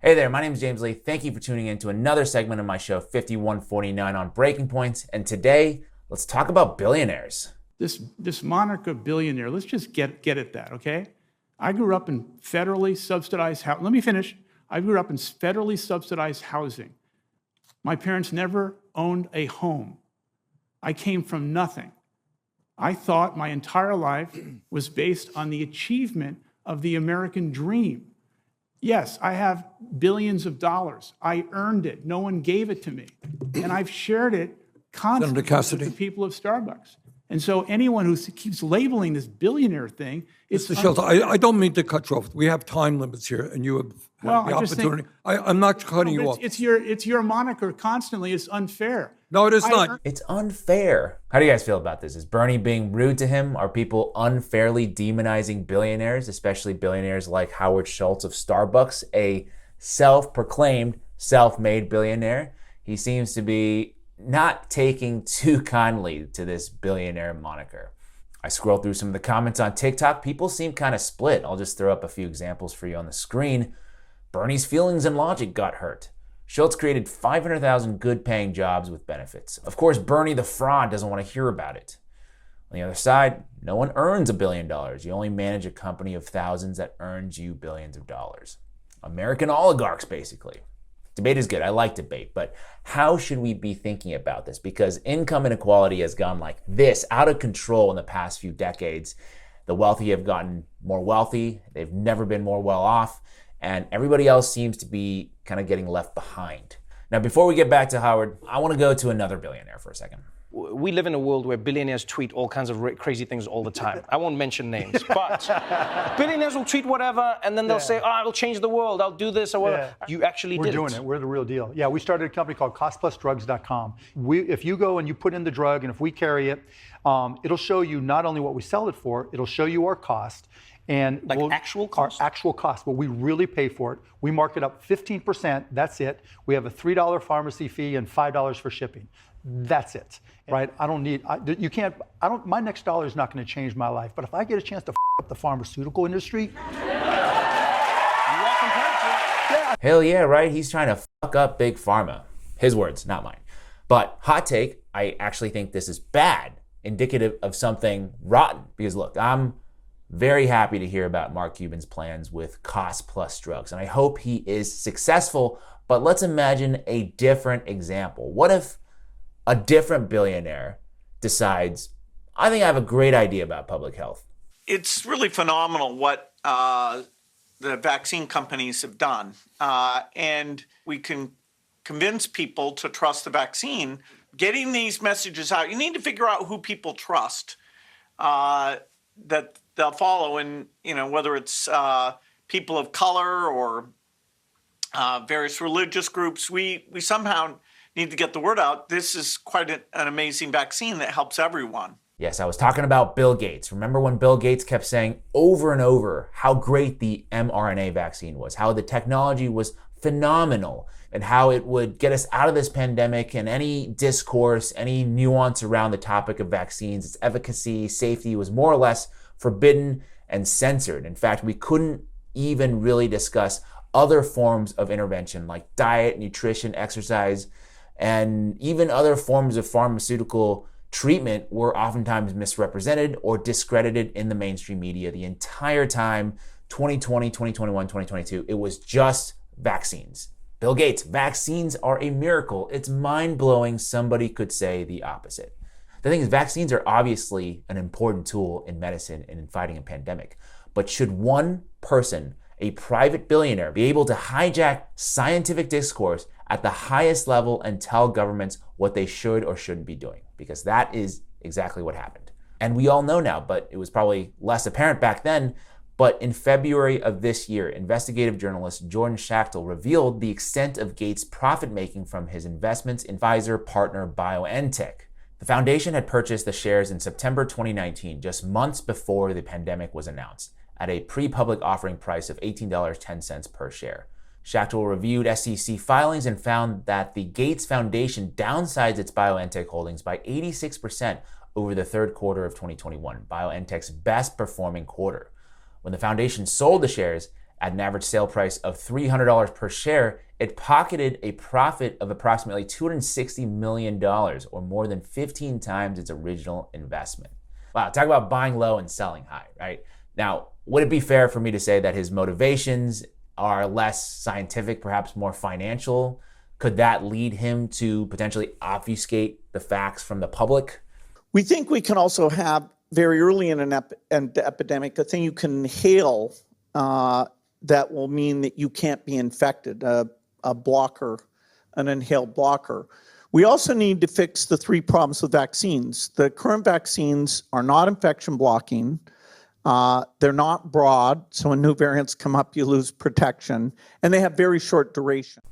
Hey there, my name is James Lee. Thank you for tuning in to another segment of my show, 5149 on Breaking Points. And today, let's talk about billionaires. This moniker billionaire, let's just get at that, okay? I grew up in federally subsidized housing. Let me finish. I grew up in federally subsidized housing. My parents never owned a home. I came from nothing. I thought my entire life was based on the achievement of the American dream. Yes, I have billions of dollars. I earned it. No one gave it to me. And I've shared it constantly with the people of Starbucks. And so anyone who keeps labeling this billionaire thing, it's Mr. Shelton, I don't mean to cut you off. We have time limits here, and you have the opportunity. I'm not cutting you off. It's your moniker constantly. It's unfair. No, it is not. It's unfair. How do you guys feel about this? Is Bernie being rude to him? Are people unfairly demonizing billionaires, especially billionaires like Howard Schultz of Starbucks, a self-proclaimed, self-made billionaire? He seems to be not taking too kindly to this billionaire moniker. I scrolled through some of the comments on TikTok. People seem kind of split. I'll just throw up a few examples for you on the screen. Bernie's feelings and logic got hurt. Schultz created 500,000 good-paying jobs with benefits. Of course, Bernie the fraud doesn't want to hear about it. On the other side, no one earns $1 billion. You only manage a company of thousands that earns you billions of dollars. American oligarchs, basically. Debate is good. I like debate. But how should we be thinking about this? Because income inequality has gone like this, out of control in the past few decades. The wealthy have gotten more wealthy. They've never been more well off. And everybody else seems to be kind of getting left behind. Now, before we get back to Howard, I want to go to another billionaire for a second. We live in a world where billionaires tweet all kinds of crazy things all the time. I won't mention names, but billionaires will tweet whatever, and then they'll say, I'll change the world, I'll do this or whatever. Yeah. You actually did it. We're doing it. We're the real deal. Yeah, we started a company called costplusdrugs.com. If you go and you put in the drug, and if we carry it, it'll show you not only what we sell it for, it'll show you our cost. And actual cost? Our actual cost, what we really pay for it. We mark it up 15%, that's it. We have a $3 pharmacy fee and $5 for shipping. That's it, right? My next dollar is not gonna change my life, but if I get a chance to up the pharmaceutical industry. Hell yeah, right? He's trying to fuck up Big Pharma. His words, not mine. But hot take, I actually think this is bad, indicative of something rotten. Because look, I'm very happy to hear about Mark Cuban's plans with cost plus drugs, and I hope he is successful. But let's imagine a different example. What if a different billionaire decides, I think I have a great idea about public health? It's really phenomenal what the vaccine companies have done. And we can convince people to trust the vaccine. Getting these messages out, you need to figure out who people trust that they'll follow, and whether it's people of color or various religious groups, we somehow need to get the word out. This is quite an amazing vaccine that helps everyone. Yes, I was talking about Bill Gates. Remember when Bill Gates kept saying over and over how great the mRNA vaccine was, how the technology was phenomenal, and how it would get us out of this pandemic, and any discourse, any nuance around the topic of vaccines, its efficacy, safety was more or less forbidden and censored. In fact, we couldn't even really discuss other forms of intervention like diet, nutrition, exercise, and even other forms of pharmaceutical treatment were oftentimes misrepresented or discredited in the mainstream media the entire time. 2020, 2021, 2022, it was just vaccines. Bill Gates, vaccines are a miracle. It's mind-blowing somebody could say the opposite. The thing is, vaccines are obviously an important tool in medicine and in fighting a pandemic. But should one person, a private billionaire, be able to hijack scientific discourse at the highest level and tell governments what they should or shouldn't be doing? Because that is exactly what happened. And we all know now, but it was probably less apparent back then. But in February of this year, investigative journalist Jordan Schachtel revealed the extent of Gates' profit-making from his investments in Pfizer partner BioNTech. The foundation had purchased the shares in September 2019, just months before the pandemic was announced, at a pre-public offering price of $18.10 per share. Schachtel reviewed SEC filings and found that the Gates Foundation downsized its BioNTech holdings by 86% over the third quarter of 2021, BioNTech's best performing quarter. When the foundation sold the shares, At an average sale price of $300 per share, it pocketed a profit of approximately $260 million, or more than 15 times its original investment. Wow, talk about buying low and selling high, right? Now, would it be fair for me to say that his motivations are less scientific, perhaps more financial? Could that lead him to potentially obfuscate the facts from the public? We think we can also have, very early in an epidemic, a thing you can inhale that will mean that you can't be infected, a blocker, an inhaled blocker. We also need to fix the three problems with vaccines. The current vaccines are not infection blocking. They're not broad, so when new variants come up, you lose protection, and they have very short duration.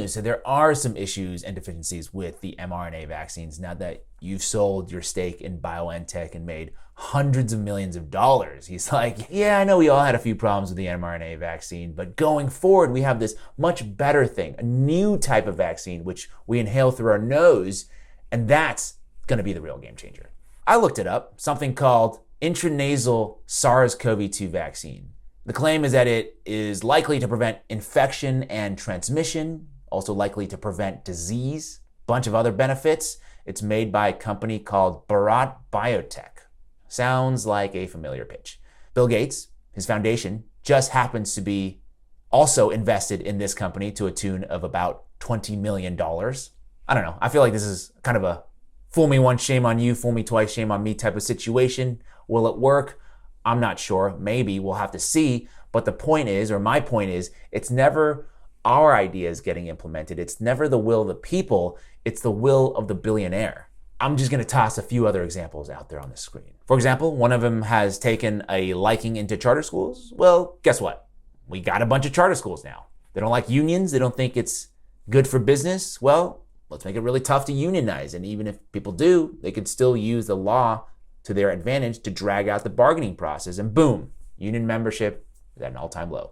So there are some issues and deficiencies with the mRNA vaccines now that you've sold your stake in BioNTech and made hundreds of millions of dollars. He's like, yeah, I know we all had a few problems with the mRNA vaccine, but going forward, we have this much better thing, a new type of vaccine, which we inhale through our nose, and that's going to be the real game changer. I looked it up, something called intranasal SARS-CoV-2 vaccine. The claim is that it is likely to prevent infection and transmission, also likely to prevent disease, a bunch of other benefits. It's made by a company called Bharat Biotech. Sounds like a familiar pitch. Bill Gates, his foundation, just happens to be also invested in this company to a tune of about $20 million. I don't know. I feel like this is kind of a fool me once, shame on you, fool me twice, shame on me type of situation. Will it work? I'm not sure. Maybe. We'll have to see. But the point is, or my point is, it's never our ideas getting implemented. It's never the will of the people. It's the will of the billionaire. I'm just going to toss a few other examples out there on the screen. For example, one of them has taken a liking into charter schools. Well, guess what? We got a bunch of charter schools now. They don't like unions. They don't think it's good for business. Well, let's make it really tough to unionize. And even if people do, they could still use the law to their advantage to drag out the bargaining process. And boom, union membership is at an all-time low.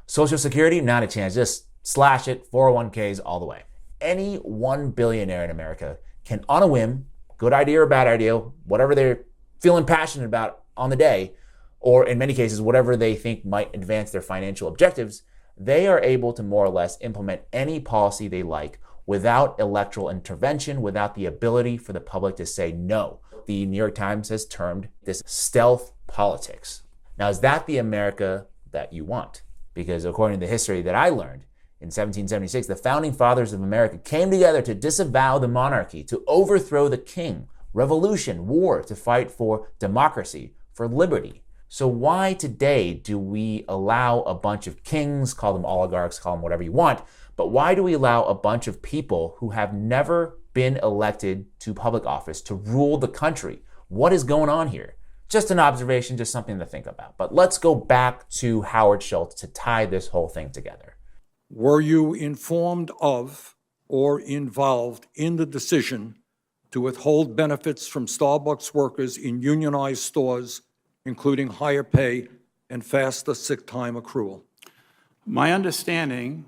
Social Security, not a chance. Just slash it, 401ks all the way. Any one billionaire in America can, on a whim, good idea or bad idea, whatever they're feeling passionate about on the day, or in many cases, whatever they think might advance their financial objectives, they are able to more or less implement any policy they like without electoral intervention, without the ability for the public to say no. The New York Times has termed this stealth politics. Now, is that the America that you want? Because according to the history that I learned, in 1776, the founding fathers of America came together to disavow the monarchy, to overthrow the king, revolution, war, to fight for democracy, for liberty. So why today do we allow a bunch of kings, call them oligarchs, call them whatever you want, but why do we allow a bunch of people who have never been elected to public office to rule the country? What is going on here? Just an observation, just something to think about. But let's go back to Howard Schultz to tie this whole thing together. Were you informed of or involved in the decision to withhold benefits from Starbucks workers in unionized stores, including higher pay and faster sick time accrual? My understanding,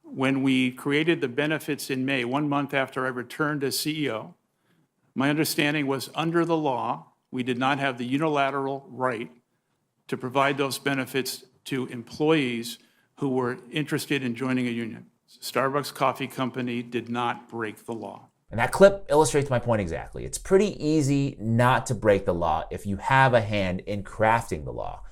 when we created the benefits in May, 1 month after I returned as CEO, my understanding was under the law, we did not have the unilateral right to provide those benefits to employees who were interested in joining a union. Starbucks Coffee Company did not break the law. And that clip illustrates my point exactly. It's pretty easy not to break the law if you have a hand in crafting the law.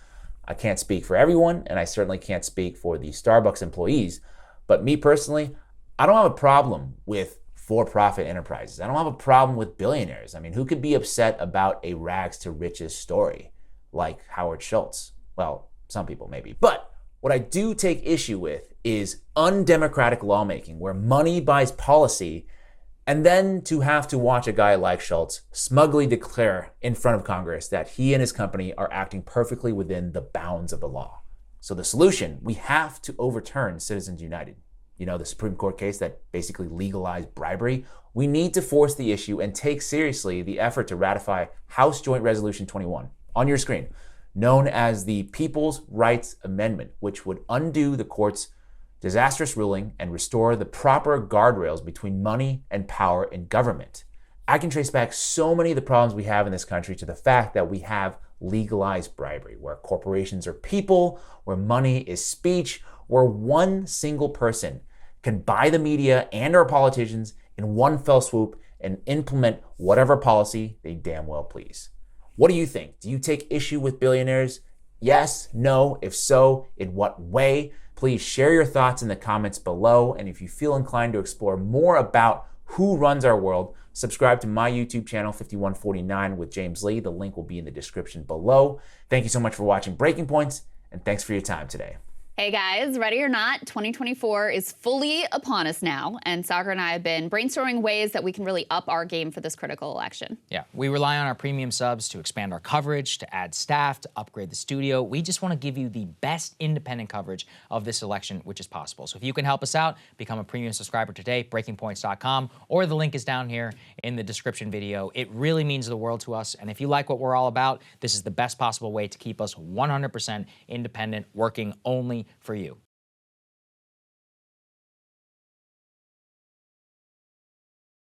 I can't speak for everyone, and I certainly can't speak for the Starbucks employees, but me personally, I don't have a problem with for-profit enterprises. I don't have a problem with billionaires. I mean, who could be upset about a rags to riches story like Howard Schultz? Well, some people maybe. But what I do take issue with is undemocratic lawmaking where money buys policy, and then to have to watch a guy like Schultz smugly declare in front of Congress that he and his company are acting perfectly within the bounds of the law. So the solution, we have to overturn Citizens United. You know, the Supreme Court case that basically legalized bribery. We need to force the issue and take seriously the effort to ratify House Joint Resolution 21 on your screen, known as the People's Rights Amendment, which would undo the court's disastrous ruling and restore the proper guardrails between money and power in government. I can trace back so many of the problems we have in this country to the fact that we have legalize bribery, where corporations are people, where money is speech, where one single person can buy the media and our politicians in one fell swoop and implement whatever policy they damn well please. What do you think? Do you take issue with billionaires? Yes? No? If so, in what way? Please share your thoughts in the comments below. And if you feel inclined to explore more about who runs our world, subscribe to my YouTube channel, 5149 with James Lee. The link will be in the description below. Thank you so much for watching Breaking Points, and thanks for your time today. Hey guys, ready or not, 2024 is fully upon us now, and Sagar and I have been brainstorming ways that we can really up our game for this critical election. Yeah, we rely on our premium subs to expand our coverage, to add staff, to upgrade the studio. We just want to give you the best independent coverage of this election, which is possible. So if you can help us out, become a premium subscriber today, breakingpoints.com, or the link is down here in the description video. It really means the world to us, and if you like what we're all about, this is the best possible way to keep us 100% independent, working only for you.